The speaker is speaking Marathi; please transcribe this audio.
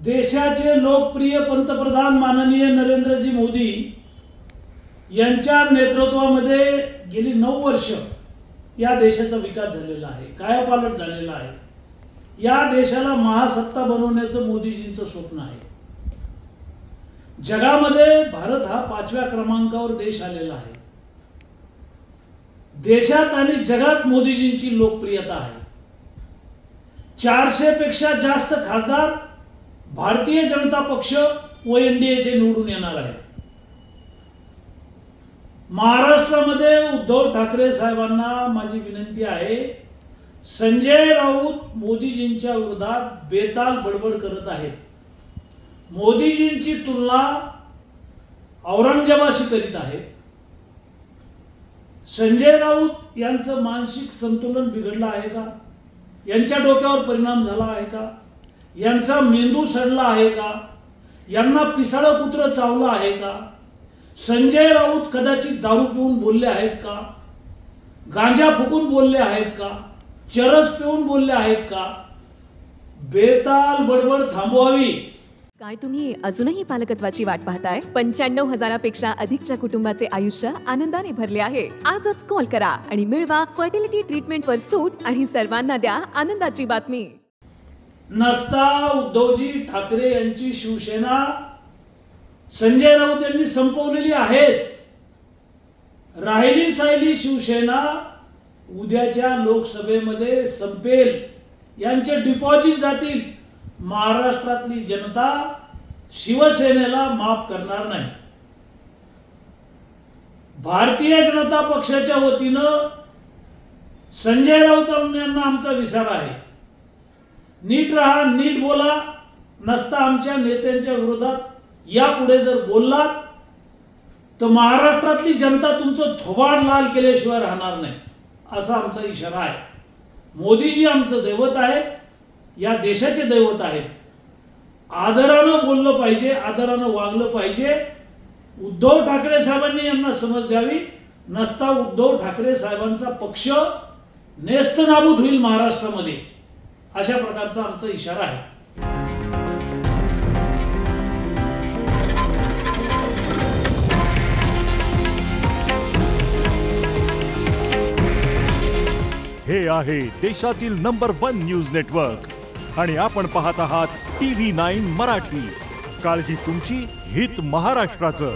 देशाचे लोकप्रिय पंतप्रधान माननीय नरेंद्रजी मोदी यांच्या नेतृत्वामध्ये गेली 9 वर्ष या देशाचा विकास झालेला आहे, कायापालट झालेला आहे। या देशाला महासत्ता बनवण्याचं मोदीजींचं स्वप्न आहे। जगामध्ये भारत हा 5व्या क्रमांकावर देश आलेला आहे। देशात आणि जगात मोदीजींची लोकप्रियता आहे। 400 पेक्षा जास्त खासदार भारतीय जनता पक्ष व एनडीएचे निवडून येणार आहेत। महाराष्ट्रामध्ये उद्धव ठाकरे साहेबांना माझी विनंती आहे, संजय राऊत मोदीजींच्या विरोधात बेताल बडबड करत आहेत। मोदीजींची तुलना औरंगजेबाशी करीत आहेत। संजय राऊत यांचं मानसिक संतुलन बिघडलं आहे का? यांच्या डोक्यावर परिणाम झाला आहे का? यांचा मेंदू सडला आहे का? यांना पिसाळं कुत्र चावलं आहे का? संजय राऊत कदाचित दारू पिऊन बोलले आहेत का? गांजा फुकून बोलले आहेत का? चरस पिऊन बोलले आहेत का? बेताल बडबड थांबवावी। काय तुम्ही अजूनही पालकत्वाची वाट पाहताय? 95,000पेक्षा अधिकच्या कुटुंबाचे आयुष्य आनंदाने भरले आहे। आजच कॉल करा आणि मिळवा फर्टिलिटी ट्रीटमेंटवर सूट आणि सर्वांना द्या आनंदाची बातमी। नसता उद्धवजी ठाकरे यांची शिवसेना संजय राऊत यांनी संपवलेली आहेच। राहिली सायली शिवसेना उद्याच्या लोकसभेमध्ये संपेल। यांचे डिपॉझिट जातील। महाराष्ट्रातली जनता शिवसेनेला माफ करणार नाही। भारतीय जनता पक्षाच्या वतीनं संजय राऊत यांना आमचा विचार आहे, नीट राहा, नीट बोला। नसता आमच्या नेत्यांच्या विरोधात यापुढे जर बोललात तर महाराष्ट्रातली जनता तुमचं थोबाड लाल केल्याशिवाय राहणार नाही, असा आमचा इशारा आहे। मोदीजी आमचं दैवत आहे, या देशाचे दैवत आहे। आदरानं बोललं पाहिजे, आदरानं वागलं पाहिजे। उद्धव ठाकरे साहेबांनी यांना समज द्यावी, नसता उद्धव ठाकरे साहेबांचा पक्ष नेस्तनाबूत होईल महाराष्ट्रामध्ये, अशा प्रकारचा आमचा इशारा आहे। हे आहे देशातील नंबर 1 न्यूज नेटवर्क आणि आपण पाहत आहात TV9 मराठी। काळजी तुमची, हित महाराष्ट्राचं।